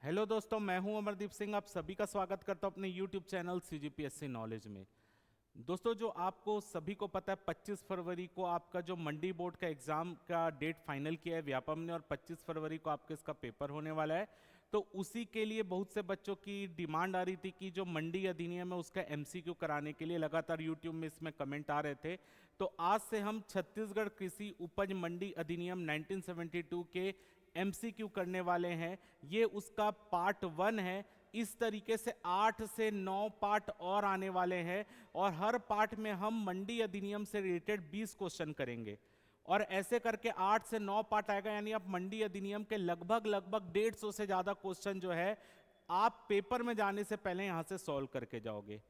Hello दोस्तों, मैं हूं अमरदीप सिंह। आप सभी का स्वागत करता हूं अपने यूट्यूब चैनल सीजीपीएससी नॉलेज में। दोस्तों, जो आपको सभी को पता है 25 फरवरी को आपका जो मंडी बोर्ड का एग्जाम का डेट फाइनल किया है व्यापम ने, और 25 फरवरी को आपके इसका पेपर होने वाला है। तो उसी के लिए बहुत से बच्चों की डिमांड आ रही थी कि जो मंडी अधिनियम है उसका एमसीक्यू कराने के लिए लगातार यूट्यूब में इसमें कमेंट आ रहे थे। तो आज से हम छत्तीसगढ़ कृषि उपज मंडी अधिनियम 1972 के एमसीक्यू करने वाले हैं। ये उसका पार्ट 1 है। इस तरीके से 8 से 9 पार्ट और आने वाले हैं, और हर पार्ट में हम मंडी अधिनियम से रिलेटेड 20 क्वेश्चन करेंगे। और ऐसे करके 8 से 9 पार्ट आएगा, यानी आप मंडी अधिनियम के लगभग 150 से ज्यादा क्वेश्चन जो है आप पेपर में जाने से पहले यहां से सॉल्व करके जाओगे।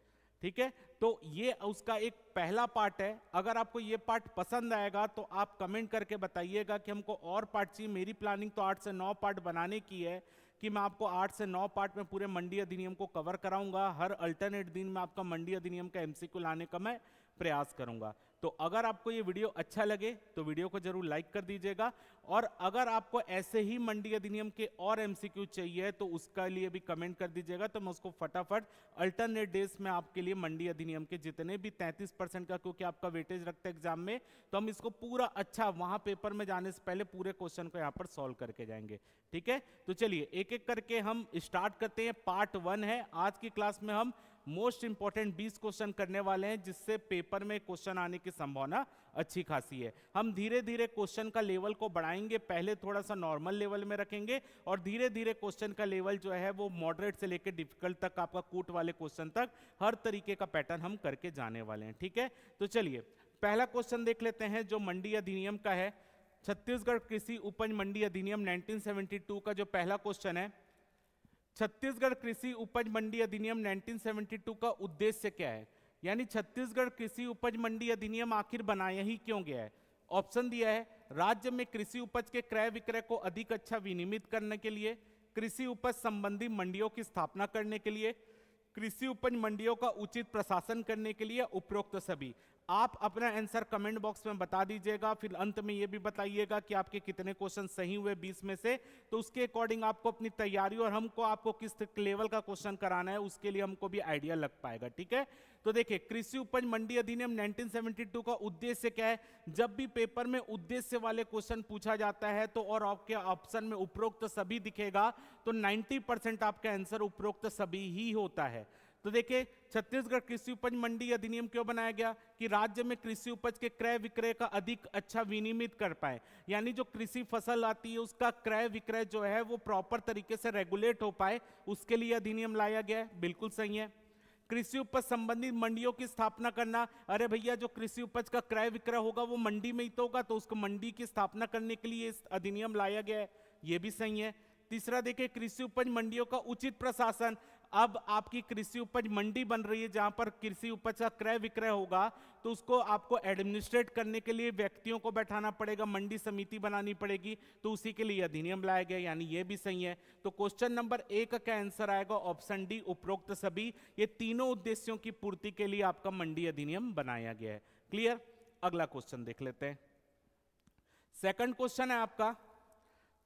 ठीक है, तो ये उसका एक पहला पार्ट है। अगर आपको ये पार्ट पसंद आएगा तो आप कमेंट करके बताइएगा कि हमको और पार्ट चाहिए। मेरी प्लानिंग तो 8 से 9 पार्ट बनाने की है कि मैं आपको 8 से 9 पार्ट में पूरे मंडी अधिनियम को कवर कराऊंगा। हर अल्टरनेट दिन में आपका मंडी अधिनियम का एमसीक्यू लाने का मैं प्रयास करूंगा। तो अगर आपको ये वीडियो अच्छा लगे तो वीडियो को जरूर लाइक कर दीजिएगा, और अगर आपको ऐसे ही मंडी अधिनियम के और एमसीक्यू चाहिए तो उसका लिए भी कमेंट कर दीजिएगा, तो मैं उसको फटाफट अल्टरनेट डेज में आपके लिए मंडी अधिनियम के जितने भी 33% का, क्योंकि आपका वेटेज रखता है एग्जाम में, तो हम इसको पूरा अच्छा वहां पेपर में जाने से पहले पूरे क्वेश्चन को यहां पर सॉल्व करके जाएंगे। ठीक है, तो चलिए एक एक करके हम स्टार्ट करते हैं। पार्ट 1 है। आज की क्लास में हम मोस्ट इंपॉर्टेंट 20 क्वेश्चन करने वाले हैं, जिससे पेपर में क्वेश्चन आने की संभावना अच्छी खासी है। हम धीरे धीरे क्वेश्चन का लेवल को बढ़ाएंगे। पहले थोड़ा सा नॉर्मल लेवल में रखेंगे, और धीरे धीरे क्वेश्चन का लेवल जो है वो मॉडरेट से लेकर डिफिकल्ट तक, आपका कूट वाले क्वेश्चन तक, हर तरीके का पैटर्न हम करके जाने वाले हैं। ठीक है, तो चलिए पहला क्वेश्चन देख लेते हैं जो मंडी अधिनियम का है। छत्तीसगढ़ कृषि उपज मंडी अधिनियम 1972 का जो पहला क्वेश्चन है, छत्तीसगढ़ कृषि उपज मंडी अधिनियम 1972 का उद्देश्य क्या है? यानी छत्तीसगढ़ कृषि उपज मंडी अधिनियम आखिर बनाया ही क्यों गया है? ऑप्शन दिया है, राज्य में कृषि उपज के क्रय विक्रय को अधिक अच्छा विनियमित करने के लिए, कृषि उपज संबंधी मंडियों की स्थापना करने के लिए, कृषि उपज मंडियों का उचित प्रशासन करने के लिए, उपरोक्त सभी। आप अपना आंसर कमेंट बॉक्स में बता दीजिएगा। फिर अंत में ये भी बताइएगा कि आपके कितने क्वेश्चन सही हुए 20 में से। तो उसके अकॉर्डिंग आपको अपनी तैयारी और हमको आपको किस लेवल का क्वेश्चन कराना है उसके लिए हमको भी आइडिया लग पाएगा। ठीक है, तो देखिए कृषि उपज मंडी अधिनियम 1972 का उद्देश्य क्या है? जब भी पेपर में उद्देश्य वाले क्वेश्चन पूछा जाता है तो और आपके ऑप्शन में उपरोक्त सभी दिखेगा, तो 90% आपका आंसर उपरोक्त सभी ही होता है। तो देखिए छत्तीसगढ़ कृषि उपज मंडी अधिनियम क्यों बनाया गया? कि राज्य में कृषि उपज के क्रय विक्रय का अधिक अच्छा विनियमित कर पाए, यानी जो कृषि फसल आती है उसका क्रय विक्रय जो है वो प्रॉपर तरीके से रेगुलेट हो पाए, उसके लिए अधिनियम लाया गया है। बिल्कुल सही है। कृषि उपज संबंधित मंडियों की स्थापना करना, अरे भैया जो कृषि उपज का क्रय विक्रय होगा वो मंडी में ही तो होगा, तो उसको मंडी की स्थापना करने के लिए इस अधिनियम लाया गया है, ये भी सही है। तीसरा देखिए कृषि उपज मंडियों का उचित प्रशासन। अब आपकी कृषि उपज मंडी बन रही है जहां पर कृषि उपज का क्रय विक्रय होगा, तो उसको आपको एडमिनिस्ट्रेट करने के लिए व्यक्तियों को बैठाना पड़ेगा, मंडी समिति बनानी पड़ेगी, तो उसी के लिए अधिनियम लाया गया, यानी ये भी सही है। तो क्वेश्चन नंबर 1 का आंसर आएगा ऑप्शन डी, उपरोक्त सभी। ये तीनों उद्देश्यों की पूर्ति के लिए आपका मंडी अधिनियम बनाया गया है। क्लियर? अगला क्वेश्चन देख लेते हैं। सेकंड क्वेश्चन है आपका,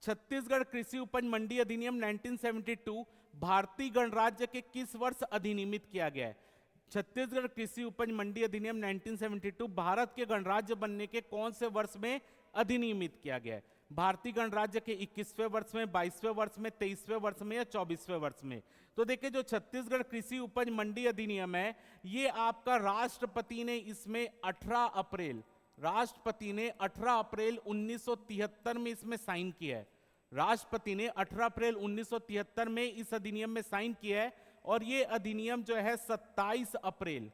छत्तीसगढ़ कृषि उपज मंडी अधिनियम 1972 भारतीय गणराज्य के किस वर्ष अधिनियमित किया गया है? छत्तीसगढ़ कृषि उपज मंडी अधिनियम 1972 भारत के गणराज्य बनने के कौन से वर्ष में अधिनियमित किया गया है? भारतीय गणराज्य के 21वें वर्ष में, 22वें वर्ष में, 23वें वर्ष में या 24वें वर्ष में? तो देखिए जो छत्तीसगढ़ कृषि उपज मंडी अधिनियम है, ये आपका राष्ट्रपति ने इसमें 18 अप्रैल 1973 में इसमें साइन किया है। राष्ट्रपति ने 18 अप्रैल 1973 में इस अधिनियम में साइन किया है, और ये अधिनियम जो है 27 अप्रैल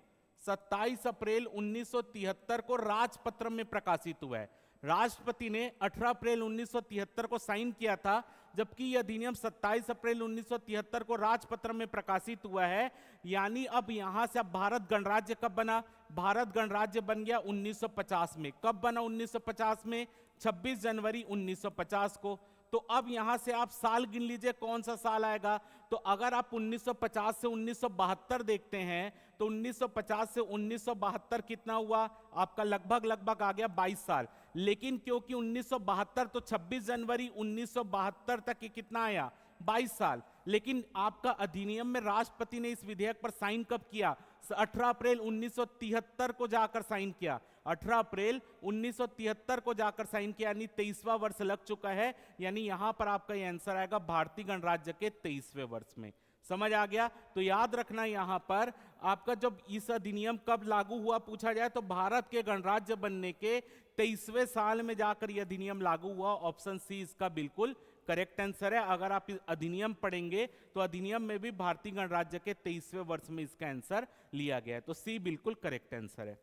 1973 को राजपत्र में प्रकाशित हुआ है। राष्ट्रपति ने 18 अप्रैल 1973 को साइन किया था, जबकि यह अधिनियम 27 अप्रैल 1973 को राजपत्र में प्रकाशित हुआ है। यानी अब यहां से अब भारत गणराज्य कब बना? भारत गणराज्य बन गया 1950 में। कब बना 1950 में? 26 जनवरी 1950 को। तो अब यहां से आप साल गिन लीजिए कौन सा साल आएगा। तो अगर आप 1950 से 1972 देखते हैं तो 1950 से 1972 कितना हुआ आपका? लगभग आ गया 22 साल। लेकिन क्योंकि 1972 तो 26 जनवरी 1972 तक कितना आया? 22 साल। लेकिन आपका अधिनियम में राष्ट्रपति ने इस विधेयक पर साइन कब किया? 18 अप्रैल 1973 को जाकर साइन किया। 18 अप्रैल 1973 को जाकर साइन किया, यानी 23वां वर्ष लग चुका है। यानी यहां पर आपका ये आंसर आएगा भारतीय गणराज्य के 23वें वर्ष में। समझ आ गया? तो याद रखना यहां पर आपका जब इस अधिनियम कब लागू हुआ पूछा जाए तो भारत के गणराज्य बनने के 23वें साल में जाकर यह अधिनियम लागू हुआ। ऑप्शन सी इसका बिल्कुल करेक्ट आंसर है। अगर आप अधिनियम पढ़ेंगे तो अधिनियम में भी भारतीय गणराज्य के 23वें वर्ष में इसका आंसर लिया गया है, तो सी बिल्कुल करेक्ट आंसर है।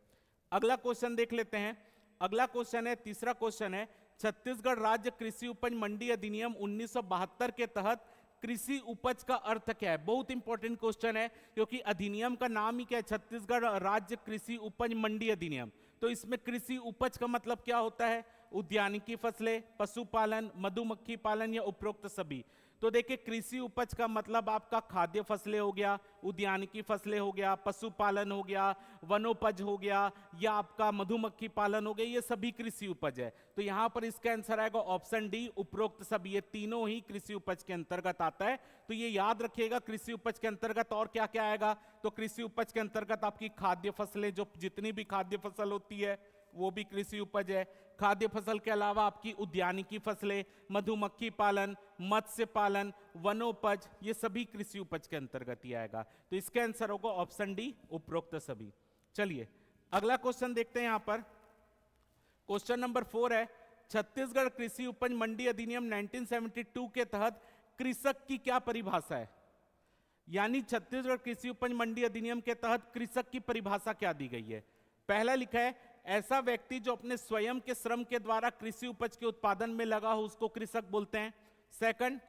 अगला क्वेश्चन देख लेते हैं। अगला क्वेश्चन है, तीसरा क्वेश्चन है, छत्तीसगढ़ राज्य कृषि उपज मंडी अधिनियम 1972 के तहत कृषि उपज का अर्थ क्या है? बहुत इंपॉर्टेंट क्वेश्चन है, क्योंकि अधिनियम का नाम ही क्या है? छत्तीसगढ़ राज्य कृषि उपज मंडी अधिनियम। तो इसमें कृषि उपज का मतलब क्या होता है? उद्यानिकी फसलें, पशुपालन, मधुमक्खी पालन या उपरोक्त सभी। तो देखिए, कृषि उपज का मतलब आपका खाद्य फसलें हो गया, उद्यानिकी फसलें हो गया, पशुपालन हो गया, वनोपज हो गया, या आपका मधुमक्खी पालन हो गया, ये सभी कृषि उपज है। तो यहां पर इसका आंसर आएगा ऑप्शन डी, उपरोक्त सभी। ये तीनों ही कृषि उपज के अंतर्गत आता है। तो ये याद रखिएगा, कृषि उपज के अंतर्गत और क्या क्या आएगा? तो कृषि उपज के अंतर्गत आपकी खाद्य फसलें, जो जितनी भी खाद्य फसल होती है वो भी कृषि उपज है। खाद्य फसल के अलावा आपकी उद्यानिकी फसलें, मधुमक्खी पालन, मत्स्य पालन, वनोपज, ये सभी कृषि उपज के अंतर्गत ही आएगा। तो इसका आंसर होगा ऑप्शन डी, उपरोक्त सभी। चलिए अगला क्वेश्चन देखते हैं। यहां पर क्वेश्चन नंबर 4 है, छत्तीसगढ़ कृषि उपज मंडी अधिनियम 1972 के तहत कृषक की क्या परिभाषा है? यानी छत्तीसगढ़ कृषि उपज मंडी अधिनियम के तहत कृषक की परिभाषा क्या दी गई है? पहला लिखा है, ऐसा व्यक्ति जो अपने स्वयं के श्रम के द्वारा कृषि उपज के उत्पादन में लगा हो उसको कृषक बोलते हैं। सेकंड,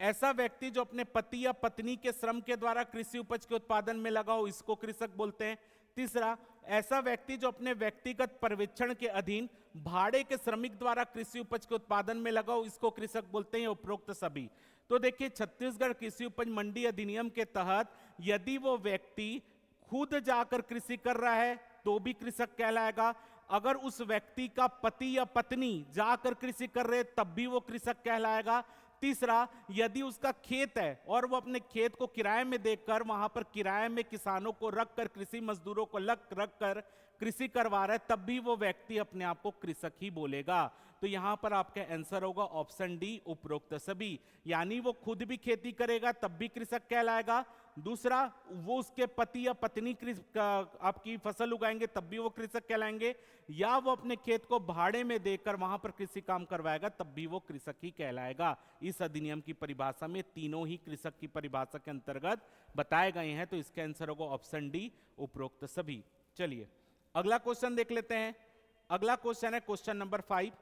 ऐसा व्यक्ति जो अपने पति या पत्नी के श्रम के द्वारा कृषि उपज के उत्पादन में लगा हो इसको कृषक बोलते हैं। तीसरा, ऐसा व्यक्ति जो अपने व्यक्तिगत पर्यवेक्षण के अधीन भाड़े के श्रमिक द्वारा कृषि उपज के उत्पादन में लगा हो इसको कृषक बोलते हैं, उपरोक्त सभी। तो देखिए, छत्तीसगढ़ कृषि उपज मंडी अधिनियम के तहत यदि वो व्यक्ति खुद जाकर कृषि कर रहा है तो भी कृषक कहलाएगा। अगर उस व्यक्ति का पति या पत्नी जाकर कृषि कर रहे तब भी वो कृषक कहलाएगा। तीसरा, यदि उसका खेत है और वो अपने खेत को किराए में देकर वहां पर किराए में किसानों को रखकर, कृषि मजदूरों को रखकर कृषि करवा रहा है तब भी वो व्यक्ति अपने आप को कृषक ही बोलेगा। तो यहां पर आपका आंसर होगा ऑप्शन डी, उपरोक्त सभी। यानी वो खुद भी खेती करेगा तब भी कृषक कहलाएगा। दूसरा, वो उसके पति या पत्नी आपकी फसल उगाएंगे तब भी वो कृषक कहलाएंगे, या वो अपने खेत को भाड़े में देकर वहां पर कृषि काम करवाएगा तब भी वो कृषक ही कहलाएगा। इस अधिनियम की परिभाषा में तीनों ही कृषक की परिभाषा के अंतर्गत बताए गए हैं। तो इसका आंसर होगा ऑप्शन डी, उपरोक्त सभी। चलिए अगला क्वेश्चन देख लेते हैं। अगला क्वेश्चन है क्वेश्चन नंबर 5,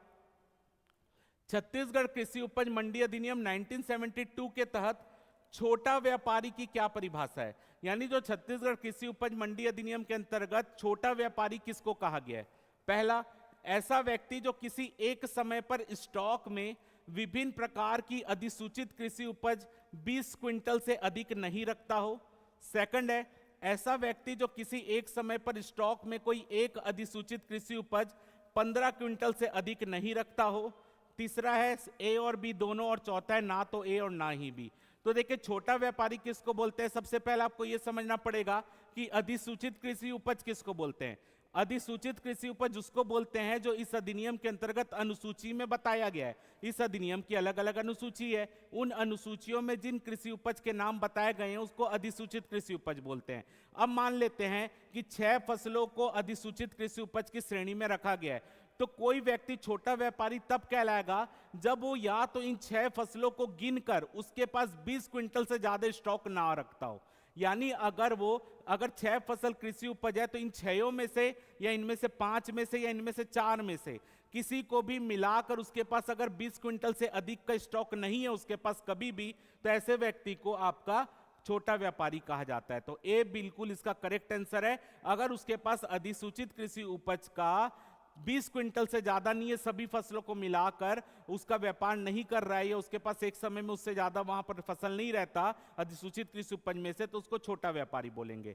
छत्तीसगढ़ कृषि उपज मंडी अधिनियम 1972 के तहत छोटा व्यापारी की क्या परिभाषा है? यानी जो छत्तीसगढ़ कृषि उपज मंडी अधिनियम के अंतर्गत छोटा व्यापारी किसको कहा गया है? पहला, ऐसा व्यक्ति जो किसी एक समय पर स्टॉक में विभिन्न प्रकार की अधिसूचित कृषि उपज 20 क्विंटल से अधिक नहीं रखता हो। सेकंड है, ऐसा व्यक्ति जो किसी एक समय पर स्टॉक में कोई एक अधिसूचित कृषि उपज 15 क्विंटल से अधिक नहीं रखता हो। तीसरा है ए और बी दोनों, और चौथा है ना तो ए और ना ही बी। तो देखिए, छोटा व्यापारी किसको बोलते हैं? सबसे पहले आपको यह समझना पड़ेगा कि अधिसूचित कृषि उपज किसको बोलते हैं। अधिसूचित कृषि उपज उसको बोलते हैं जो इस अधिनियम के अंतर्गत अनुसूची में बताया गया है। इस अधिनियम की अलग अलग अनुसूची है, उन अनुसूचियों में जिन कृषि उपज के नाम बताए गए हैं उसको अधिसूचित कृषि उपज बोलते हैं। अब मान लेते हैं कि 6 फसलों को अधिसूचित कृषि उपज की श्रेणी में रखा गया है, तो कोई व्यक्ति छोटा व्यापारी तब कहलाएगा जब वो या तो इन 6 फसलों को गिनकर उसके पास 20 क्विंटल से ज्यादा स्टॉक ना रखता हो। यानी अगर 6 फसल कृषि उपज है तो इन 6 में से या इनमें से 5 में से या इनमें से 4 में से किसी को भी मिलाकर उसके पास अगर 20 क्विंटल से अधिक का स्टॉक नहीं है उसके पास कभी भी, तो ऐसे व्यक्ति को आपका छोटा व्यापारी कहा जाता है। तो ए बिल्कुल इसका करेक्ट आंसर है। अगर उसके पास अधिसूचित कृषि उपज का 20 क्विंटल से ज्यादा नहीं है, सभी फसलों को मिलाकर उसका व्यापार नहीं कर रहा है, या उसके पास एक समय में उससे ज्यादा वहां पर फसल नहीं रहता अधिसूचित कृषि उपज में से, तो उसको छोटा व्यापारी बोलेंगे।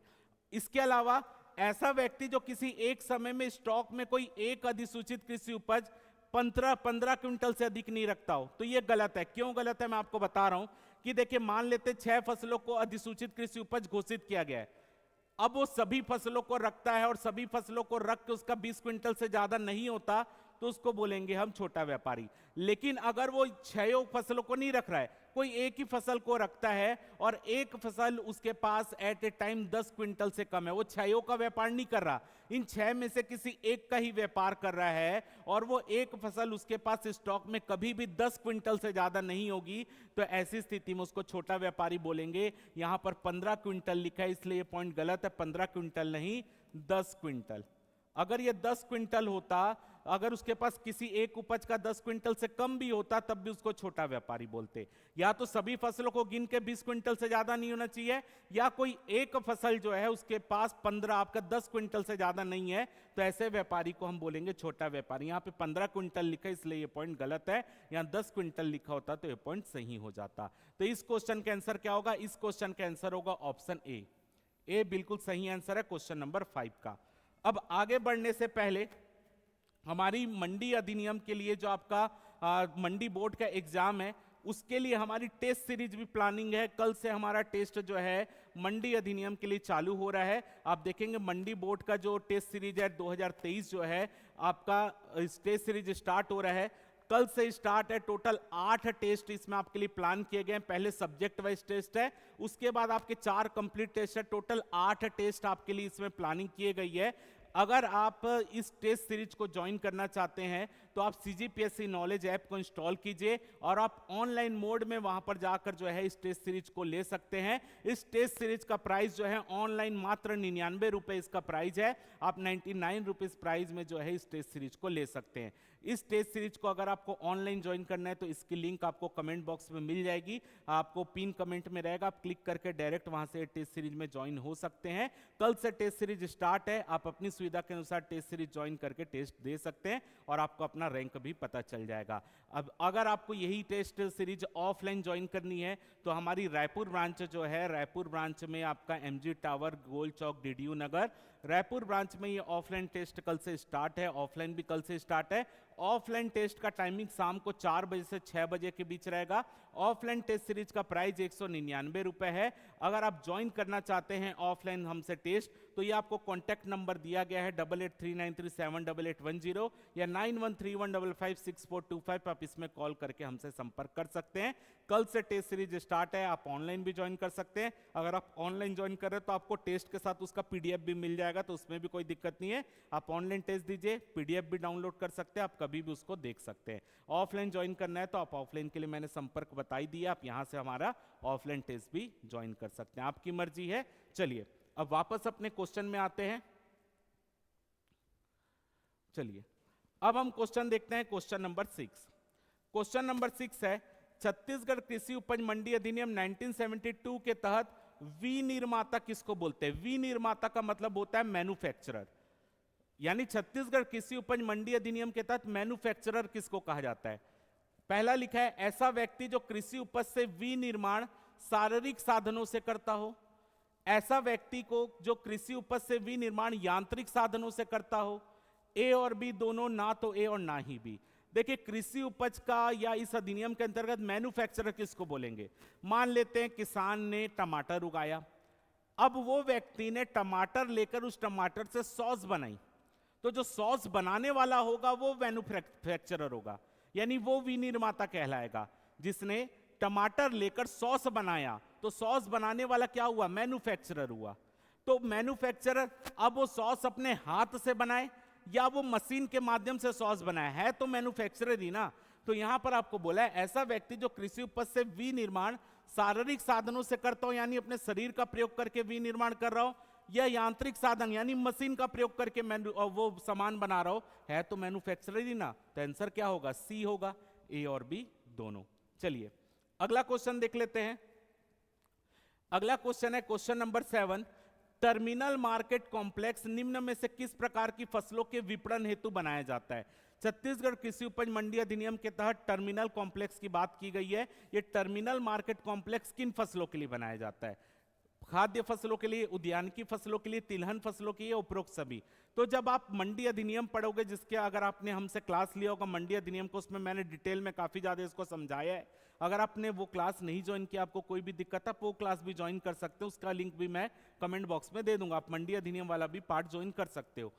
इसके अलावा ऐसा व्यक्ति जो किसी एक समय में स्टॉक में कोई एक अधिसूचित कृषि उपज 15 क्विंटल से अधिक नहीं रखता हो, तो ये गलत है। क्यों गलत है मैं आपको बता रहा हूं कि देखिए, मान लेते 6 फसलों को अधिसूचित कृषि उपज घोषित किया गया है, अब वो सभी फसलों को रखता है और सभी फसलों को रख के उसका 20 क्विंटल से ज्यादा नहीं होता, तो उसको बोलेंगे हम छोटा व्यापारी। लेकिन अगर वो 6 फसलों को नहीं रख रहा है, कोई एक ही फसल को रखता है और एक फसल उसके पास एट ए टाइम 10 क्विंटल से कम है, वो 6 का व्यापार नहीं कर रहा, इन 6 में से किसी एक का ही व्यापार कर रहा है, और वो एक फसल उसके पास स्टॉक में कभी भी 10 क्विंटल से ज्यादा नहीं होगी, तो ऐसी स्थिति में उसको छोटा व्यापारी बोलेंगे। यहां पर 15 क्विंटल लिखा है, इसलिए ये पॉइंट गलत है, 15 क्विंटल नहीं 10 क्विंटल। अगर ये 10 क्विंटल होता, अगर उसके पास किसी एक उपज का 10 क्विंटल से कम भी होता, तब भी उसको छोटा व्यापारी बोलते। या तो सभी फसलों को गिन के 20 क्विंटल से ज्यादा नहीं होना चाहिए, या कोई एक फसल जो है उसके पास 15, आपका 10 क्विंटल से ज्यादा नहीं है, तो ऐसे व्यापारी को हम बोलेंगे छोटा व्यापारी। यहाँ पे 15 क्विंटल लिखा है, इसलिए ये पॉइंट गलत है। यहाँ 10 क्विंटल लिखा होता तो ये पॉइंट सही हो जाता। तो इस क्वेश्चन का आंसर क्या होगा? इस क्वेश्चन का आंसर होगा ऑप्शन ए बिल्कुल सही आंसर है क्वेश्चन नंबर 5 का। अब आगे बढ़ने से पहले हमारी मंडी अधिनियम के लिए जो आपका मंडी बोर्ड का एग्जाम है, उसके लिए हमारी टेस्ट सीरीज भी प्लानिंग है। कल से हमारा टेस्ट जो है मंडी अधिनियम के लिए चालू हो रहा है। आप देखेंगे मंडी बोर्ड का जो टेस्ट सीरीज है 2023 जो है आपका टेस्ट सीरीज स्टार्ट हो रहा है, कल से स्टार्ट है। टोटल 8 टेस्ट इसमें आपके लिए प्लान किए गए हैं। पहले सब्जेक्ट वाइज टेस्ट है, उसके बाद आपके 4 कंप्लीट टेस्ट है। टोटल 8 टेस्ट आपके लिए इसमें प्लानिंग की गई है। अगर आप इस टेस्ट सीरीज को ज्वाइन करना चाहते हैं तो आप CGPSC नॉलेज ऐप को इंस्टॉल कीजिए और आप ऑनलाइन मोड में वहां पर जाकर जो है इस टेस्ट सीरीज को ले सकते हैं। इस टेस्ट सीरीज का प्राइस जो है ऑनलाइन मात्र 99 रुपए इसका प्राइस है। आप 99 रुपीज प्राइस में जो है इस टेस्ट सीरीज को ले सकते हैं। इस टेस्ट सीरीज को अगर आपको ऑनलाइन ज्वाइन करना है तो इसकी लिंक आपको कमेंट बॉक्स में मिल जाएगी, आपको पिन कमेंट में रहेगा, आप क्लिक करके डायरेक्ट वहां से टेस्ट सीरीज में ज्वाइन हो सकते हैं। कल से टेस्ट सीरीज स्टार्ट है, आप अपनी सुविधा के अनुसार टेस्ट सीरीज ज्वाइन करके टेस्ट दे सकते हैं और आपको अपना रैंक भी पता चल जाएगा। अब अगर आपको यही टेस्ट सीरीज ऑफलाइन ज्वाइन करनी है तो हमारी रायपुर ब्रांच जो है, रायपुर ब्रांच में आपका MG टावर, गोल चौक, DDU नगर, रायपुर ब्रांच में ये ऑफलाइन टेस्ट कल से स्टार्ट है, ऑफलाइन भी कल से स्टार्ट है। ऑफलाइन टेस्ट का टाइमिंग शाम को 4 बजे से 6 बजे के बीच रहेगा। ऑफलाइन टेस्ट सीरीज का प्राइस 199 रुपए है। अगर आप ज्वाइन करना चाहते हैं ऑफलाइन हमसे टेस्ट, तो ये आपको कॉन्टैक्ट नंबर दिया गया है 8839378810 या 9131556425, आप इसमें कॉल करके हमसे संपर्क कर सकते हैं। कल से टेस्ट सीरीज स्टार्ट है, आप ऑनलाइन भी ज्वाइन कर सकते हैं। अगर आप ऑनलाइन ज्वाइन कर रहे हैं तो आपको टेस्ट के साथ उसका PDF भी मिल जाएगा, तो उसमें भी कोई दिक्कत नहीं है। आप ऑनलाइन टेस्ट दीजिए, PDF भी डाउनलोड कर सकते हैं, आप कभी भी उसको देख सकते हैं। ऑफलाइन ज्वाइन करना है तो आप ऑफलाइन के लिए मैंने संपर्क बता ही दिया, आप यहां से हमारा ऑफलाइन टेस्ट भी ज्वाइन कर सकते हैं, आपकी मर्जी है। चलिए अब वापस अपने क्वेश्चन में आते हैं। चलिए अब हम क्वेश्चन देखते हैं, क्वेश्चन नंबर 6। क्वेश्चन नंबर 6 है, छत्तीसगढ़ कृषि उपज मंडी अधिनियम 1972 के तहत विनिर्माता किसको बोलते हैं? विनिर्माता का मतलब होता है मैन्युफैक्चरर, यानी छत्तीसगढ़ कृषि उपज मंडी अधिनियम के तहत मैन्युफैक्चरर किसको कहा जाता है? पहला लिखा है, ऐसा व्यक्ति जो कृषि उपज से विनिर्माण शारीरिक साधनों से करता हो। ऐसा व्यक्ति को जो कृषि उपज से विनिर्माण यांत्रिक साधनों से करता हो। ए और बी दोनों, ना तो ए और ना ही बी। देखिए कृषि उपज का या इस अधिनियम के अंतर्गत मैन्युफैक्चरर किसको बोलेंगे? मान लेते हैं किसान ने टमाटर उगाया, अब वो व्यक्ति ने टमाटर लेकर उस टमाटर से सॉस बनाई, तो जो सॉस बनाने वाला होगा वो मैन्युफैक्चरर होगा, यानी वो विनिर्माता कहलाएगा। जिसने टमाटर लेकर सॉस बनाया तो सॉस बनाने वाला क्या हुआ? मैन्युफैक्चरर हुआ। तो मैन्युफैक्चरर अब वो सॉस अपने हाथ से बनाए या वो मशीन के माध्यम से सॉस बनाया है, तो मैन्युफैक्चरर ही ना। तो यहां पर आपको बोला है, ऐसा व्यक्ति जो कृषि उपज से विनिर्माण शारीरिक साधनों से करता हो, यानी अपने शरीर का प्रयोग करके विनिर्माण कर रहा हो, या यांत्रिक साधन यानी मशीन का प्रयोग करके वो सामान बना रहा हो, है तो मैन्युफैक्चरर ही ना। तो आंसर क्या होगा? सी होगा, ए और बी दोनों। चलिए अगला क्वेश्चन देख लेते हैं। अगला क्वेश्चन है question number 7, terminal market complex निम्न में से किस प्रकार की फसलों के विपणन हेतु बनाया जाता है? छत्तीसगढ़ कृषि उपज मंडी अधिनियम के तहत टर्मिनल कॉम्प्लेक्स की बात की गई है। ये टर्मिनल मार्केट कॉम्प्लेक्स किन फसलों के लिए बनाया जाता है? खाद्य फसलों के लिए, उद्यानिकी फसलों के लिए, तिलहन फसलों के लिए, उपरोक्त सभी। तो जब आप मंडी अधिनियम पढ़ोगे, जिसके अगर आपने हमसे क्लास लिया होगा मंडी अधिनियम को, उसमें मैंने डिटेल में काफी ज्यादा इसको समझाया है। अगर आपने वो क्लास नहीं ज्वाइन किया, आपको कोई भी दिक्कत है, वो क्लास भी ज्वाइन कर सकते हो, उसका लिंक भी मैं कमेंट बॉक्स में दे दूंगा, आप मंडी अधिनियम वाला भी पार्ट ज्वाइन कर सकते हो।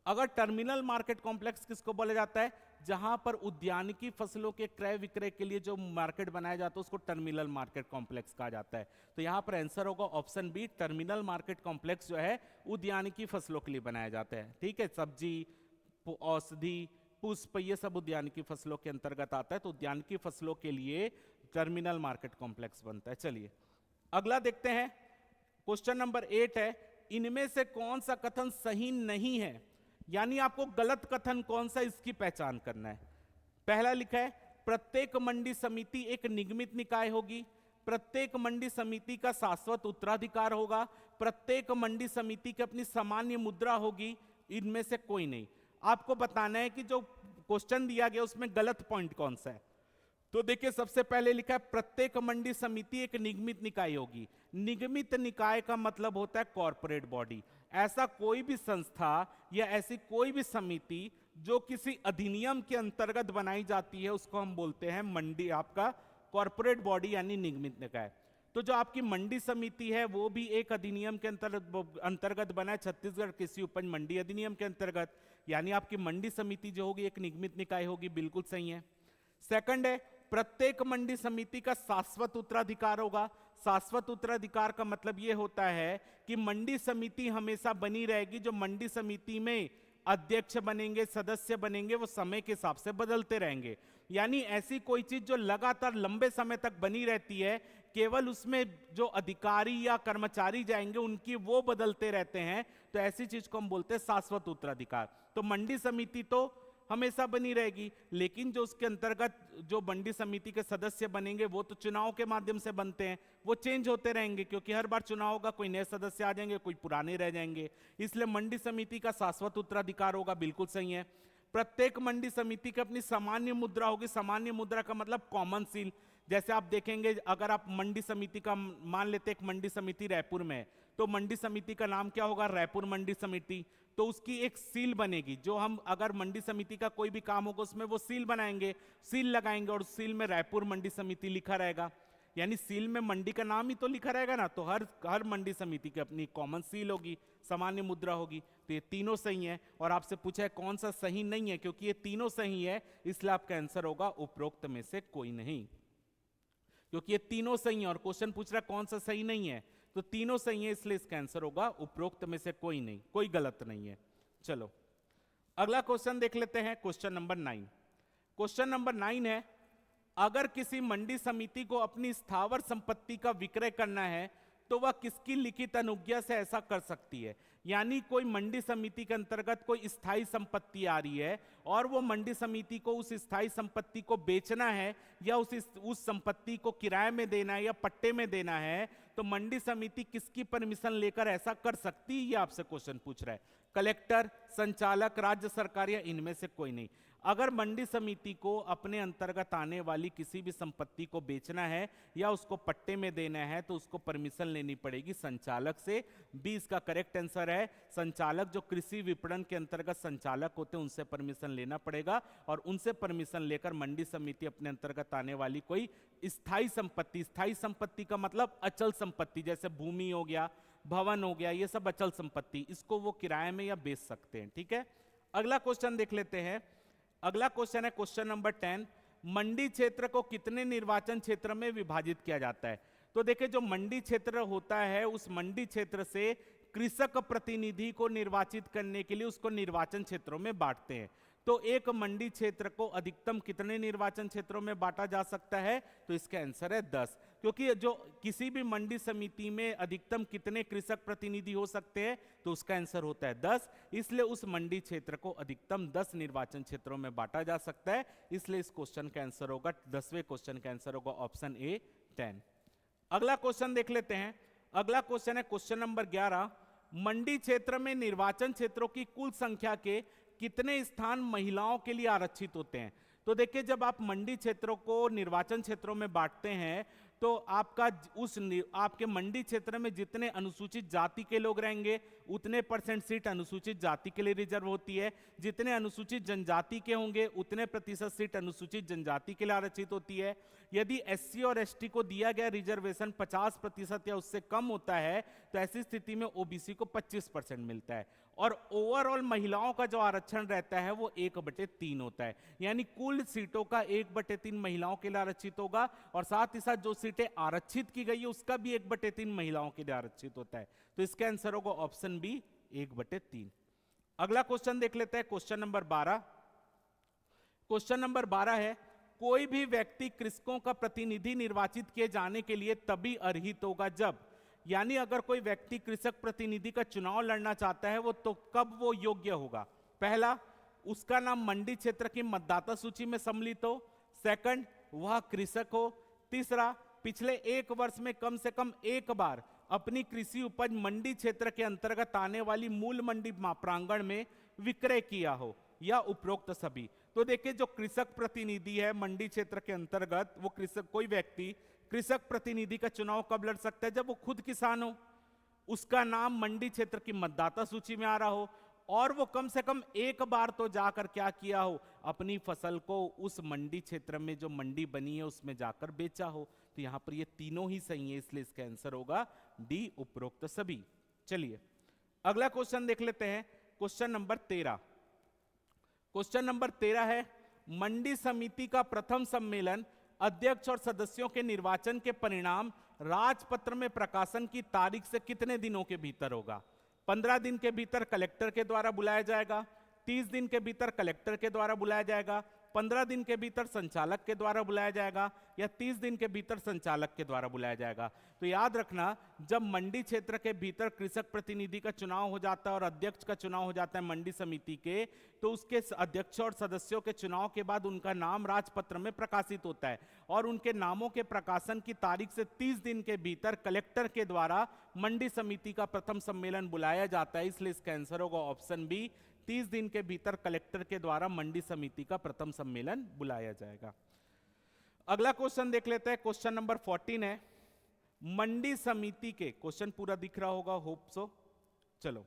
अगर टर्मिनल मार्केट कॉम्प्लेक्स किसको बोला जाता है, जहां पर उद्यानिकी फसलों के क्रय विक्रय के लिए जो मार्केट बनाया जाता है उसको टर्मिनल मार्केट कॉम्प्लेक्स कहा जाता है। तो यहां पर आंसर होगा option B, terminal market complex जो है उद्यानिकी फसलों के लिए बनाया जाता है। ठीक है, सब्जी, औषधि, पुष्प, ये सब उद्यानिकी फसलों के अंतर्गत आता है, तो उद्यानिकी फसलों के लिए टर्मिनल मार्केट कॉम्प्लेक्स बनता है। चलिए अगला देखते हैं, क्वेश्चन नंबर 8 है, इनमें से कौन सा कथन सही नहीं है, यानी आपको गलत कथन कौन सा इसकी पहचान करना है। पहला लिखा है प्रत्येक मंडी समिति एक निगमित निकाय होगी, प्रत्येक मंडी समिति का शाश्वत उत्तराधिकार होगा, प्रत्येक मंडी समिति की अपनी सामान्य मुद्रा होगी, इनमें से कोई नहीं। आपको बताना है कि जो क्वेश्चन दिया गया उसमें गलत पॉइंट कौन सा है। तो देखिए सबसे पहले लिखा है प्रत्येक मंडी समिति एक निगमित निकाय होगी। निगमित निकाय का मतलब होता है कॉर्पोरेट बॉडी। ऐसा कोई भी संस्था या ऐसी कोई भी समिति जो किसी अधिनियम के अंतर्गत बनाई जाती है उसको हम बोलते हैं मंडी, आपका कॉर्पोरेट बॉडी यानी निगमित निकाय। तो जो आपकी मंडी समिति है वो भी एक अधिनियम के अंतर्गत बना है, छत्तीसगढ़ कृषि उपज मंडी अधिनियम के अंतर्गत, यानी आपकी मंडी समिति जो होगी एक निगमित निकाय होगी, बिल्कुल सही है। सेकंड है प्रत्येक मंडी समिति का शाश्वत उत्तराधिकार होगा। शाश्वत उत्तराधिकार का मतलब यह होता है कि मंडी समिति हमेशा बनी रहेगी। जो मंडी समिति में अध्यक्ष बनेंगे, सदस्य बनेंगे, वो समय के हिसाब से बदलते रहेंगे। यानी ऐसी कोई चीज जो लगातार लंबे समय तक बनी रहती है, केवल उसमें जो अधिकारी या कर्मचारी जाएंगे उनकी वो बदलते रहते हैं, तो ऐसी चीज को हम बोलते हैं शाश्वत उत्तराधिकार। तो मंडी समिति तो हमेशा बनी रहेगी, लेकिन जो उसके अंतर्गत जो मंडी समिति के सदस्य बनेंगे वो तो चुनाव के माध्यम से बनते हैं, वो चेंज होते रहेंगे, क्योंकि हर बार चुनाव होगा, कोई नए सदस्य आ जाएंगे, कोई पुराने रह जाएंगे, इसलिए मंडी समिति का शाश्वत उत्तराधिकार होगा, बिल्कुल सही है। प्रत्येक मंडी समिति की अपनी सामान्य मुद्रा होगी। सामान्य मुद्रा का मतलब कॉमन सील। जैसे आप देखेंगे, अगर आप मंडी समिति का मान लेते एक मंडी समिति रायपुर में, तो मंडी समिति का नाम क्या होगा, रायपुर मंडी समिति। तो उसकी एक सील बनेगी, जो हम अगर मंडी समिति का कोई भी काम होगा उसमें वो सील बनाएंगे, सील लगाएंगे, और सील में रायपुर मंडी समिति लिखा रहेगा, यानी सील में मंडी का नाम ही तो लिखा रहेगा ना। तो हर मंडी समिति की अपनी कॉमन सील होगी, सामान्य मुद्रा होगी। तो ये तीनों सही है, और आपसे पूछा है कौन सा सही नहीं है, क्योंकि ये तीनों सही है, इसलिए आपका आंसर होगा उपरोक्त में से कोई नहीं, क्योंकि ये तीनों सही है और क्वेश्चन पूछ रहा है कौन सा सही नहीं है, तो तीनों सही है, इसलिए इसका आंसर होगा उपरोक्त में से कोई नहीं, कोई गलत नहीं है। चलो अगला क्वेश्चन देख लेते हैं, क्वेश्चन नंबर 9। क्वेश्चन नंबर 9 है, अगर किसी मंडी समिति को अपनी स्थावर संपत्ति का विक्रय करना है तो वह किसकी लिखित अनुज्ञा से ऐसा कर सकती है। यानी कोई मंडी समिति के अंतर्गत कोई स्थायी संपत्ति आ रही है और वो मंडी समिति को उस स्थायी संपत्ति को बेचना है या उस संपत्ति को किराए में देना है या पट्टे में देना है, तो मंडी समिति किसकी परमिशन लेकर ऐसा कर सकती है, ये आपसे क्वेश्चन पूछ रहा है। कलेक्टर, संचालक, राज्य सरकार या इनमें से कोई नहीं। अगर मंडी समिति को अपने अंतर्गत आने वाली किसी भी संपत्ति को बेचना है या उसको पट्टे में देना है तो उसको परमिशन लेनी पड़ेगी संचालक से। 20 का करेक्ट आंसर है संचालक। जो कृषि विपणन के अंतर्गत संचालक होते हैं उनसे परमिशन लेना पड़ेगा, और उनसे परमिशन लेकर मंडी समिति अपने अंतर्गत आने वाली कोई स्थायी संपत्ति, स्थायी संपत्ति का मतलब अचल संपत्ति, जैसे भूमि हो गया, भवन हो गया, ये सब अचल संपत्ति, इसको वो किराए में या बेच सकते हैं। ठीक है, अगला क्वेश्चन देख लेते हैं। अगला क्वेश्चन है क्वेश्चन नंबर 10, मंडी क्षेत्र को कितने निर्वाचन क्षेत्र में विभाजित किया जाता है। तो देखिए जो मंडी क्षेत्र होता है उस मंडी क्षेत्र से कृषक प्रतिनिधि को निर्वाचित करने के लिए उसको निर्वाचन क्षेत्रों में बांटते हैं। तो एक मंडी क्षेत्र को अधिकतम कितने निर्वाचन क्षेत्रों में बांटा जा सकता है, तो इसका आंसर है 10। क्योंकि जो किसी भी मंडी समिति में अधिकतम कितने कृषक प्रतिनिधि हो सकते हैं, तो उसका आंसर होता है 10। इसलिए उस मंडी क्षेत्र को अधिकतम 10 निर्वाचन क्षेत्रों में बांटा जा सकता है, इसलिए इस क्वेश्चन का आंसर होगा, 10वें क्वेश्चन का आंसर होगा ऑप्शन ए 10। अगला क्वेश्चन देख लेते हैं। अगला क्वेश्चन है क्वेश्चन नंबर 11, मंडी क्षेत्र में निर्वाचन क्षेत्रों की कुल संख्या के कितने स्थान महिलाओं के लिए आरक्षित होते हैं। तो देखिए जब आप मंडी क्षेत्रों को निर्वाचन क्षेत्रों में बांटते हैं तो आपके मंडी क्षेत्र में जितने अनुसूचित जाति के लोग रहेंगे उतने % सीट अनुसूचित जाति के लिए रिजर्व होती है, जितने अनुसूचित जनजाति के होंगे उतने % सीट अनुसूचित जनजाति के लिए आरक्षित होती है। यदि SC और ST को दिया गया रिजर्वेशन 50% या उससे कम होता है तो ऐसी स्थिति में OBC को 25% मिलता है। और ओवरऑल महिलाओं का जो आरक्षण रहता है वो 1/3 होता है, यानी कुल सीटों का 1/3 महिलाओं के लिए आरक्षित होगा, और साथ ही साथ जो सीटें आरक्षित की गई है उसका भी 1/3 महिलाओं के लिए आरक्षित होता है। तो इसका आंसर होगा ऑप्शन बी 1/3। अगला क्वेश्चन देख लेते हैं, क्वेश्चन नंबर 12। क्वेश्चन नंबर 12 है, कोई भी व्यक्ति कृषकों का प्रतिनिधि निर्वाचित किए जाने के लिए तभी अर्हित होगा जब, यानी अगर कोई व्यक्ति कृषक प्रतिनिधि का चुनाव लड़ना चाहता है वो तो कब वो योग्य होगा। पहला, उसका नाम मंडी क्षेत्र की मतदाता सूची में सम्मिलित हो। सेकंड, वह कृषक हो। तीसरा, पिछले 1 वर्ष में कम से कम एक बार अपनी कृषि उपज मंडी क्षेत्र के अंतर्गत आने वाली मूल मंडी प्रांगण में विक्रय किया हो, या उपरोक्त सभी। तो देखिए, जो कृषक प्रतिनिधि है मंडी क्षेत्र के अंतर्गत, वो कृषक, कोई व्यक्ति कृषक प्रतिनिधि का चुनाव कब लड़ सकता है, जब वो खुद किसान हो, उसका नाम मंडी क्षेत्र की मतदाता सूची में आ रहा हो, और वो कम से कम एक बार तो जाकर क्या किया हो, अपनी फसल को उस मंडी क्षेत्र में जो मंडी बनी है उसमें जाकर बेचा हो। तो यहां पर ये तीनों ही सही है, इसलिए इसका आंसर होगा डी, उपरोक्त सभी। चलिए अगला क्वेश्चन देख लेते हैं, क्वेश्चन नंबर 13। क्वेश्चन नंबर 13 है, मंडी समिति का प्रथम सम्मेलन अध्यक्ष और सदस्यों के निर्वाचन के परिणाम राजपत्र में प्रकाशन की तारीख से कितने दिनों के भीतर होगा। 15 दिन के भीतर कलेक्टर के द्वारा बुलाया जाएगा, 30 दिन के भीतर कलेक्टर के द्वारा बुलाया जाएगा, 15 दिन के भीतर संचालक के द्वारा बुलाया जाएगा, या 30 दिन के भीतर संचालक के द्वारा बुलाया जाएगा। तो याद रखना, जब मंडी क्षेत्र के भीतर कृषक प्रतिनिधि का चुनाव हो जाता है और अध्यक्ष का चुनाव हो जाता है मंडी समिति के, तो उसके अध्यक्ष और सदस्यों के चुनाव के बाद उनका नाम राजपत्र में प्रकाशित होता है, और उनके नामों के प्रकाशन की तारीख से 30 दिन के भीतर कलेक्टर के द्वारा मंडी समिति का प्रथम सम्मेलन बुलाया जाता है। इसलिए इसका आंसर होगा ऑप्शन बी, 30 दिन के भीतर कलेक्टर के द्वारा मंडी समिति का प्रथम सम्मेलन बुलाया जाएगा। अगला क्वेश्चन देख लेते हैं, क्वेश्चन नंबर 14 है, मंडी समिति के, क्वेश्चन पूरा दिख रहा होगा, होप सो। चलो,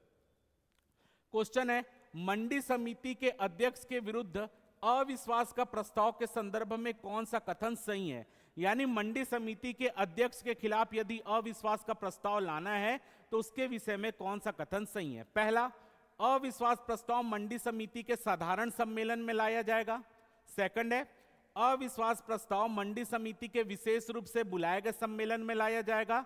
क्वेश्चन है, मंडी समिति के अध्यक्ष के विरुद्ध अविश्वास का प्रस्ताव के संदर्भ में कौन सा कथन सही है। यानी मंडी समिति के अध्यक्ष के खिलाफ यदि अविश्वास का प्रस्ताव लाना है तो उसके विषय में कौन सा कथन सही है। पहला, अविश्वास प्रस्ताव मंडी समिति के साधारण सम्मेलन में लाया जाएगा। सेकंड है, अविश्वास प्रस्ताव मंडी समिति के विशेष रूप से बुलाए गए सम्मेलन में लाया जाएगा।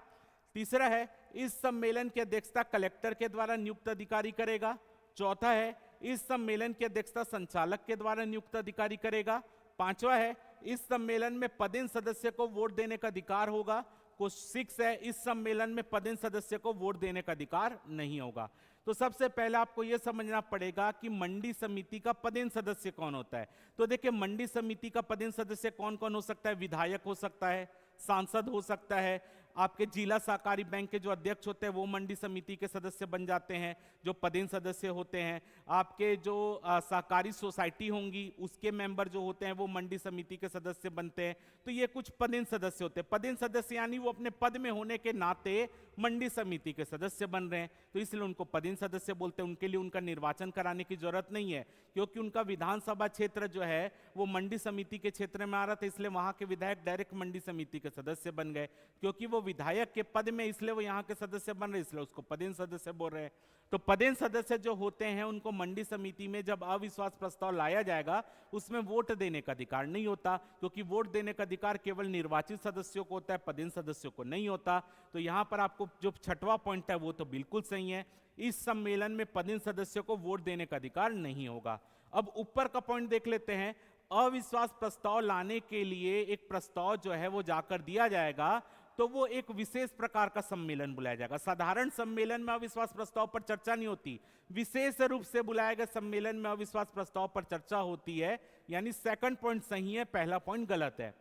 तीसरा है, इस सम्मेलन की अध्यक्षता कलेक्टर के द्वारा नियुक्त अधिकारी करेगा। चौथा है, इस सम्मेलन की अध्यक्षता संचालक के द्वारा नियुक्त अधिकारी करेगा। पांचवा है, इस सम्मेलन में पदेन सदस्य को वोट देने का अधिकार होगा। 6 है, इस सम्मेलन में पदेन सदस्य को वोट देने का अधिकार नहीं होगा। तो सबसे पहले आपको यह समझना पड़ेगा कि मंडी समिति का पदेन सदस्य कौन होता है। तो देखिए, मंडी समिति का पदेन सदस्य कौन कौन हो सकता है। विधायक हो सकता है, सांसद हो सकता है, आपके जिला सहकारी बैंक के जो अध्यक्ष होते हैं वो मंडी समिति के सदस्य बन जाते हैं, जो पदेन सदस्य होते हैं। आपके जो सहकारी सोसाइटी होंगी उसके मेंबर जो होते हैं वो मंडी समिति के सदस्य बनते हैं। तो ये कुछ पदेन सदस्य होते हैं। पदेन सदस्य यानी वो अपने पद में होने के नाते मंडी समिति के सदस्य बन रहे हैं, तो इसलिए उनको पदेन सदस्य बोलते हैं। उनके लिए उनका निर्वाचन कराने की जरूरत नहीं है, क्योंकि उनका विधानसभा क्षेत्र जो है वो मंडी समिति के क्षेत्र में आ रहा था, इसलिए वहां के विधायक डायरेक्ट मंडी समिति के सदस्य बन गए। क्योंकि वो विधायक के पद में, इसलिए वो यहाँ के सदस्य बन रहे, इसलिए उसको पदेन सदस्य बोल रहे हैं। तो पदेन सदस्य जो होते हैं उनको मंडी समिति में जब अविश्वास प्रस्ताव लाया जाएगा उसमें वोट देने का अधिकार नहीं होता, क्योंकि वोट देने का अधिकार केवल निर्वाचित सदस्यों को होता है, पदेन सदस्यों को नहीं होता। तो यहां पर आपको जो 6वां पॉइंट है वो तो बिल्कुल सही है, इस सम्मेलन में पदेन सदस्यों को वोट देने का अधिकार नहीं होगा। अब ऊपर का पॉइंट देख लेते हैं, अविश्वास प्रस्ताव लाने के लिए एक प्रस्ताव जो है वो जाकर दिया जाएगा तो वो एक विशेष प्रकार का सम्मेलन बुलाया जाएगा। साधारण सम्मेलन में अविश्वास प्रस्ताव पर चर्चा नहीं होती, विशेष रूप से बुलाए गए सम्मेलन में अविश्वास प्रस्ताव पर चर्चा होती है। यानी सेकंड पॉइंट सही है, पहला पॉइंट गलत है।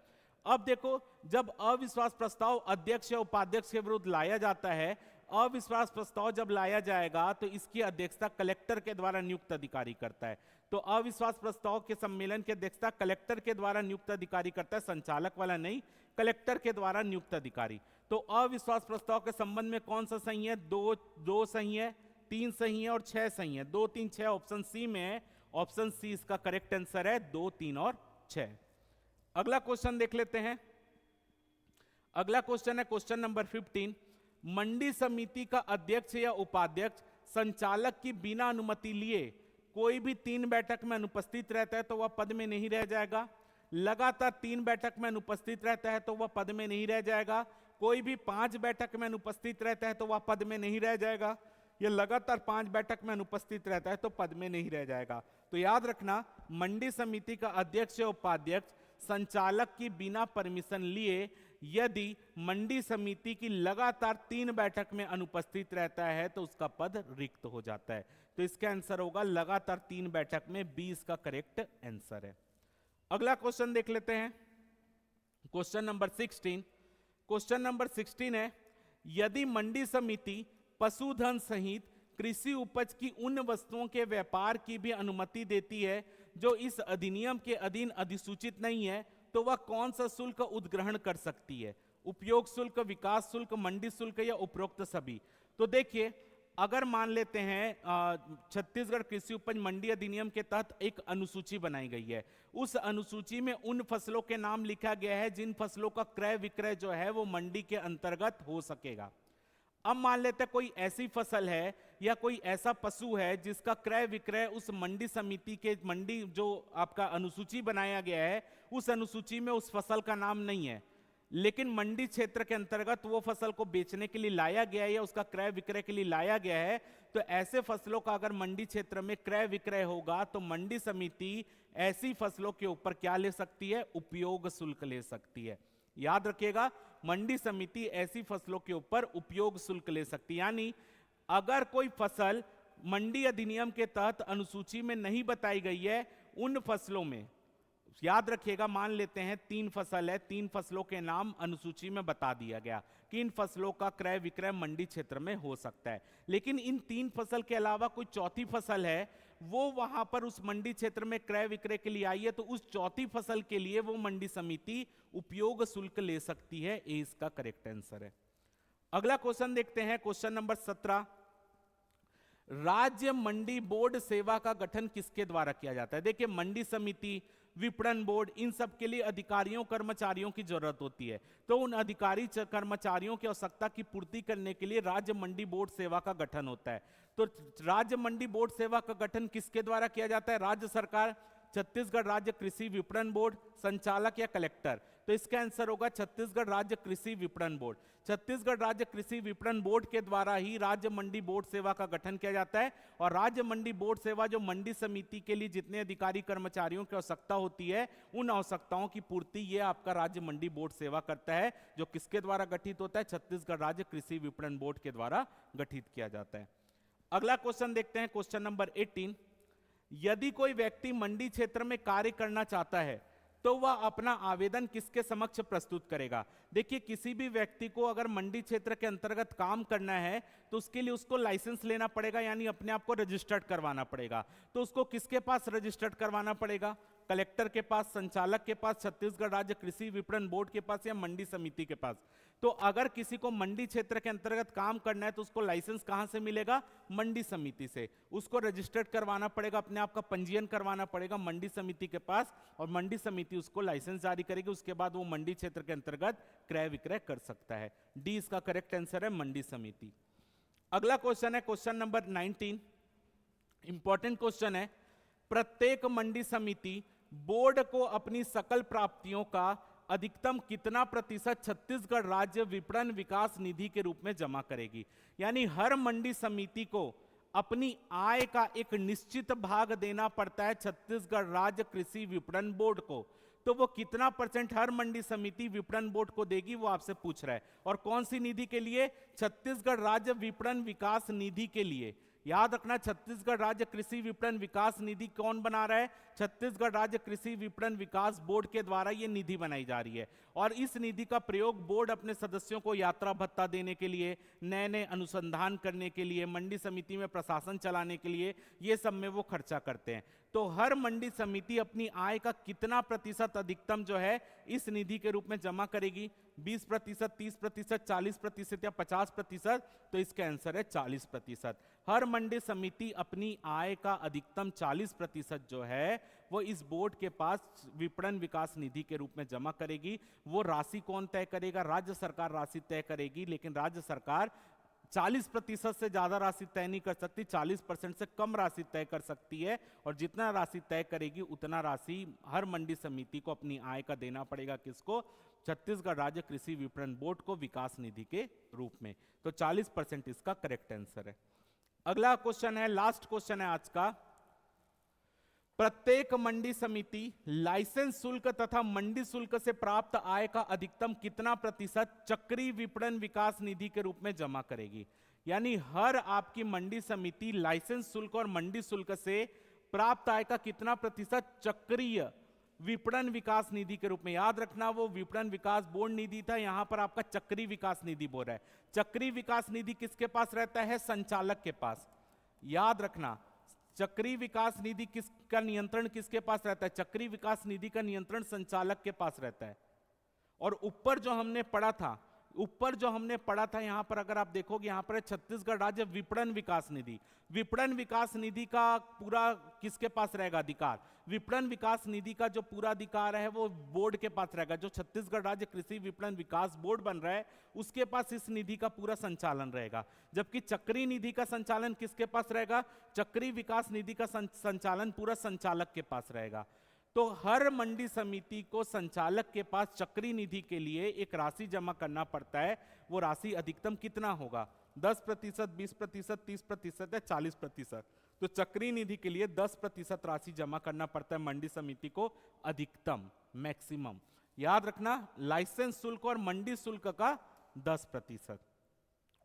अब देखो, जब अविश्वास प्रस्ताव अध्यक्ष या उपाध्यक्ष के विरुद्ध लाया जाता है, अविश्वास प्रस्ताव जब लाया जाएगा तो इसकी अध्यक्षता कलेक्टर के द्वारा नियुक्त अधिकारी करता है। तो अविश्वास प्रस्ताव के सम्मेलन की अध्यक्षता कलेक्टर के द्वारा नियुक्त अधिकारी करता है, संचालक वाला नहीं, कलेक्टर के द्वारा नियुक्त अधिकारी। तो अविश्वास प्रस्ताव के संबंध में कौन सा सही है? दो सही है, 3 सही है और 6 सही है। 2, 3, 6 ऑप्शन सी में है। ऑप्शन सी इसका करेक्ट आंसर है, 2, 3 और 6। अगला क्वेश्चन देख लेते हैं। अगला क्वेश्चन है क्वेश्चन नंबर 15। मंडी समिति का अध्यक्ष या उपाध्यक्ष संचालक की बिना अनुमति लिए कोई भी 3 बैठक में अनुपस्थित रहता है तो वह पद में नहीं रह जाएगा। लगातार 3 बैठक में अनुपस्थित रहता है तो वह पद में नहीं रह जाएगा। कोई भी 5 बैठक में अनुपस्थित रहता है तो वह पद में नहीं रह जाएगा। यह लगातार 5 बैठक में अनुपस्थित रहता है तो पद में नहीं रह जाएगा। तो याद रखना, मंडी समिति का अध्यक्ष या उपाध्यक्ष संचालक की बिना परमिशन लिए यदि मंडी समिति की लगातार 3 बैठक में अनुपस्थित रहता है तो उसका पद रिक्त हो जाता है। तो इसका आंसर होगा लगातार 3 बैठक में, 20 का करेक्ट आंसर है। अगला क्वेश्चन देख लेते हैं, क्वेश्चन नंबर 16। क्वेश्चन नंबर 16 है, यदि मंडी समिति पशुधन सहित कृषि उपज की उन वस्तुओं के व्यापार की भी अनुमति देती है जो इस अधिनियम के अधीन अधिसूचित नहीं है तो वह कौन सा शुल्क उद्ग्रहण कर सकती है? उपयोग शुल्क, विकास शुल्क, मंडी शुल्क या उपरोक्त सभी? तो देखिए, अगर मान लेते हैं छत्तीसगढ़ कृषि उपज मंडी अधिनियम के तहत एक अनुसूची बनाई गई है, उस अनुसूची में उन फसलों के नाम लिखा गया है जिन फसलों का क्रय विक्रय जो है वो मंडी के अंतर्गत हो सकेगा। अब मान लेते हैं कोई ऐसी फसल है या कोई ऐसा पशु है जिसका क्रय विक्रय उस मंडी समिति के, मंडी जो आपका अनुसूची बनाया गया है उस अनुसूची में उस फसल का नाम नहीं है, लेकिन मंडी क्षेत्र के अंतर्गत वो फसल को बेचने के लिए लाया गया है या उसका क्रय विक्रय के लिए लाया गया है, तो ऐसे फसलों का अगर मंडी क्षेत्र में क्रय विक्रय होगा तो मंडी समिति ऐसी फसलों के ऊपर क्या ले सकती है? उपयोग शुल्क ले सकती है। याद रखिएगा, मंडी समिति ऐसी फसलों के ऊपर उपयोग शुल्क ले सकती है। यानी अगर कोई फसल मंडी अधिनियम के तहत अनुसूची में नहीं बताई गई है, उन फसलों में याद रखिएगा, मान लेते हैं 3 फसल है, 3 फसलों के नाम अनुसूची में बता दिया गया कि इन फसलों का क्रय विक्रय मंडी क्षेत्र में हो सकता है, लेकिन इन 3 फसल के अलावा कोई चौथी फसल है वो वहां पर उस मंडी क्षेत्र में क्रय विक्रय के लिए आई है, तो उस चौथी फसल के लिए वो मंडी समिति उपयोग शुल्क ले सकती है। ए इसका करेक्ट आंसर है। अगला क्वेश्चन देखते हैं, क्वेश्चन नंबर 17। राज्य मंडी बोर्ड सेवा का गठन किसके द्वारा किया जाता है? देखिए, मंडी समिति, विपणन बोर्ड, इन सब के लिए अधिकारियों कर्मचारियों की जरूरत होती है, तो उन अधिकारी कर्मचारियों की आवश्यकता की पूर्ति करने के लिए राज्य मंडी बोर्ड सेवा का गठन होता है। तो राज्य मंडी बोर्ड सेवा का गठन किसके द्वारा किया जाता है? राज्य सरकार, छत्तीसगढ़ राज्य कृषि विपणन बोर्ड, संचालक या कलेक्टर? तो इसका आंसर होगा छत्तीसगढ़ राज्य कृषि विपणन बोर्ड। छत्तीसगढ़ राज्य कृषि विपणन बोर्ड के द्वारा ही राज्य मंडी बोर्ड सेवा का गठन किया जाता है, और राज्य मंडी बोर्ड सेवा जो मंडी समिति के लिए जितने अधिकारी कर्मचारियों की आवश्यकता होती है उन आवश्यकताओं की पूर्ति ये आपका राज्य मंडी बोर्ड सेवा करता है, जो किसके द्वारा गठित होता है? छत्तीसगढ़ राज्य कृषि विपणन बोर्ड के द्वारा गठित किया जाता है। अगला क्वेश्चन देखते हैं, क्वेश्चन नंबर 18। यदि कोई व्यक्ति मंडी क्षेत्र में कार्य करना चाहता है तो वह अपना आवेदन किसके समक्ष प्रस्तुत करेगा? देखिए, किसी भी व्यक्ति को अगर मंडी क्षेत्र के अंतर्गत काम करना है तो उसके लिए उसको लाइसेंस लेना पड़ेगा, यानी अपने आप को रजिस्टर्ड करवाना पड़ेगा। तो उसको किसके पास रजिस्टर्ड करवाना पड़ेगा? कलेक्टर के पास, संचालक के पास, छत्तीसगढ़ राज्य कृषि विपणन बोर्ड के पास या मंडी समिति के पास? तो अगर किसी को मंडी क्षेत्र के अंतर्गत काम करना है तो उसको लाइसेंस कहां से मिलेगा? मंडी समिति से। उसको रजिस्टर्ड करवाना पड़ेगा, अपने आप का पंजीयन करवाना पड़ेगा मंडी समिति के पास, और मंडी समिति उसको लाइसेंस जारी करेगी। उसके बाद वो मंडी क्षेत्र के अंतर्गत क्रय विक्रय कर सकता है। डी इसका करेक्ट आंसर है, मंडी समिति। अगला क्वेश्चन है क्वेश्चन नंबर 19। इंपॉर्टेंट क्वेश्चन है, प्रत्येक मंडी समिति बोर्ड को अपनी सकल प्राप्तियों का अधिकतम कितना प्रतिशत छत्तीसगढ़ राज्य विपणन विकास निधि के रूप में जमा करेगी? यानी हर मंडी समिति को अपनी आय का एक निश्चित भाग देना पड़ता है छत्तीसगढ़ राज्य कृषि विपणन बोर्ड को। तो वो कितना % हर मंडी समिति विपणन बोर्ड को देगी वो आपसे पूछ रहा है। और कौन सी निधि के लिए? छत्तीसगढ़ राज्य विपणन विकास निधि के लिए। याद रखना, छत्तीसगढ़ राज्य कृषि विपणन विकास निधि कौन बना रहा है? छत्तीसगढ़ राज्य कृषि विपणन विकास बोर्ड के द्वारा ये निधि बनाई जा रही है। और इस निधि का प्रयोग बोर्ड अपने सदस्यों को यात्रा भत्ता देने के लिए, नए नए अनुसंधान करने के लिए, मंडी समिति में प्रशासन चलाने के लिए, ये सब में वो खर्चा करते हैं। तो हर मंडी समिति अपनी आय का कितना प्रतिशत अधिकतम जो है इस निधि के रूप में जमा करेगी? 20%, 30%, 40% या 50%? तो इसका आंसर है 40%। हर मंडी समिति अपनी आय का अधिकतम 40% जो है वो इस बोर्ड के पास विपणन विकास निधि के रूप में जमा करेगी। वो राशि कौन तय करेगा? राज्य सरकार राशि तय करेगी, लेकिन राज्य सरकार 40% से ज्यादा राशि तय नहीं कर सकती, 40% से कम राशि तय कर सकती है। और जितना राशि तय करेगी उतना राशि हर मंडी समिति को अपनी आय का देना पड़ेगा। किसको? छत्तीसगढ़ राज्य कृषि विपणन बोर्ड को विकास निधि के रूप में। तो 40% इसका करेक्ट आंसर है। अगला क्वेश्चन है, लास्ट क्वेश्चन है आज का। प्रत्येक मंडी समिति लाइसेंस शुल्क तथा मंडी शुल्क से प्राप्त आय का अधिकतम कितना प्रतिशत चक्रीय विपणन विकास निधि के रूप में जमा करेगी? यानी हर आपकी मंडी समिति लाइसेंस शुल्क और मंडी शुल्क से प्राप्त आय का कितना प्रतिशत चक्रीय विपणन विकास निधि के रूप में? याद रखना, वो विपणन विकास बोर्ड निधि था, यहां पर आपका चक्रीय विकास निधि बोल रहा है। चक्रीय विकास निधि किसके पास रहता है? संचालक के पास। याद रखना, चक्रीय विकास निधि किसका नियंत्रण किसके पास रहता है? चक्रीय विकास निधि का नियंत्रण संचालक के पास रहता है। और ऊपर जो हमने पढ़ा था यहां पर अगर आप देखोगे, यहां पर छत्तीसगढ़ राज्य विपणन विकास निधि। विपणन विकास निधि का पूरा किसके पास रहेगा अधिकार? विपणन विकास निधि का जो पूरा अधिकार है वो बोर्ड के पास रहेगा। जो छत्तीसगढ़ राज्य कृषि विपणन विकास बोर्ड बन रहा है उसके पास इस निधि का पूरा संचालन रहेगा। जबकि चक्रीय निधि का संचालन किसके पास रहेगा? चक्रीय विकास निधि का संचालन पूरा संचालक के पास रहेगा। तो हर मंडी समिति को संचालक के पास चक्रीय निधि के लिए एक राशि जमा करना पड़ता है। वो राशि अधिकतम कितना होगा? 10%, 20%, 30% या 40%? तो चक्रीय निधि के लिए 10% राशि जमा करना पड़ता है मंडी समिति को, अधिकतम, मैक्सिमम। याद रखना, लाइसेंस शुल्क और मंडी शुल्क का 10%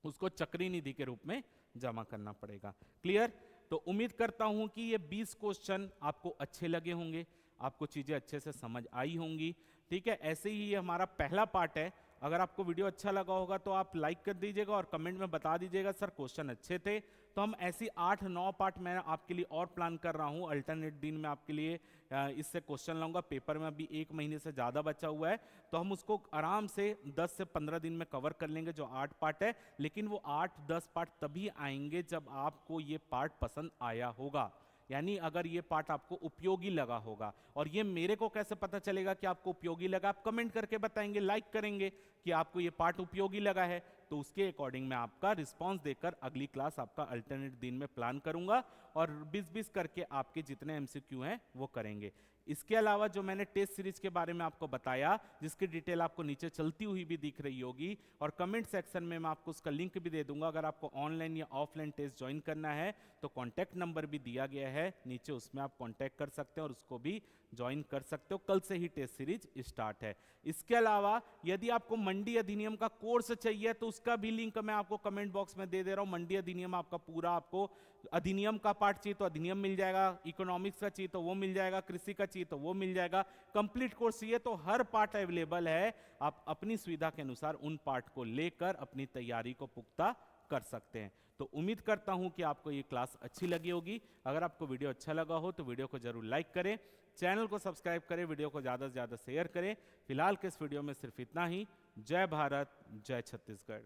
उसको चक्रीय निधि के रूप में जमा करना पड़ेगा। क्लियर? तो उम्मीद करता हूं कि ये 20 क्वेश्चन आपको अच्छे लगे होंगे, आपको चीजें अच्छे से समझ आई होंगी। ठीक है, ऐसे ही ये हमारा पहला पार्ट है। अगर आपको वीडियो अच्छा लगा होगा तो आप लाइक कर दीजिएगा और कमेंट में बता दीजिएगा सर क्वेश्चन अच्छे थे। तो हम ऐसी 8-9 पार्ट मैं आपके लिए और प्लान कर रहा हूँ। अल्टरनेट दिन में आपके लिए इससे क्वेश्चन लाऊंगा। पेपर में अभी 1 महीने से ज़्यादा बचा हुआ है, तो हम उसको आराम से 10 से 15 दिन में कवर कर लेंगे जो 8 पार्ट है। लेकिन वो 8-10 पार्ट तभी आएंगे जब आपको ये पार्ट पसंद आया होगा, यानी अगर ये पार्ट आपको उपयोगी लगा होगा। और ये मेरे को कैसे पता चलेगा कि आपको उपयोगी लगा? आप कमेंट करके बताएंगे, लाइक करेंगे कि आपको ये पार्ट उपयोगी लगा है, तो उसके अकॉर्डिंग मैं आपका रिस्पांस देकर अगली क्लास आपका अल्टरनेट दिन में प्लान करूंगा और 20-20 करके आपके जितने एमसीक्यू हैं वो करेंगे। इसके अलावा जो मैंने टेस्ट सीरीज के बारे में आपको बताया, जिसकी डिटेल आपको नीचे चलती हुई भी दिख रही होगी, और कमेंट सेक्शन में मैं आपको उसका लिंक भी दे दूंगा। अगर आपको ऑनलाइन या ऑफलाइन टेस्ट ज्वाइन करना है तो कॉन्टैक्ट नंबर भी दिया गया है नीचे, उसमें आप कॉन्टैक्ट कर सकते हैं और उसको भी ज्वाइन कर सकते हो। कल से ही टेस्ट सीरीज स्टार्ट है। इसके अलावा यदि आपको मंडी अधिनियम का कोर्स चाहिए तो उसका भी लिंक मैं आपको कमेंट बॉक्स में दे रहा हूं। मंडी अधिनियम आपका पूरा, आपको अधिनियम का पार्ट चाहिए तो अधिनियम मिल जाएगा, इकोनॉमिक्स का चाहिए तो वो मिल जाएगा, कृषि का चाहिए तो वो मिल जाएगा, कंप्लीट कोर्स चाहिए तो हर पार्ट अवेलेबल है। आप अपनी सुविधा के अनुसार उन पार्ट को लेकर अपनी तैयारी को पुख्ता कर सकते हैं। तो उम्मीद करता हूं कि आपको ये क्लास अच्छी लगी होगी। अगर आपको वीडियो अच्छा लगा हो तो वीडियो को जरूर लाइक करें, चैनल को सब्सक्राइब करें, वीडियो को ज़्यादा से ज़्यादा शेयर करें। फिलहाल के इस वीडियो में सिर्फ इतना ही। जय भारत, जय छत्तीसगढ़।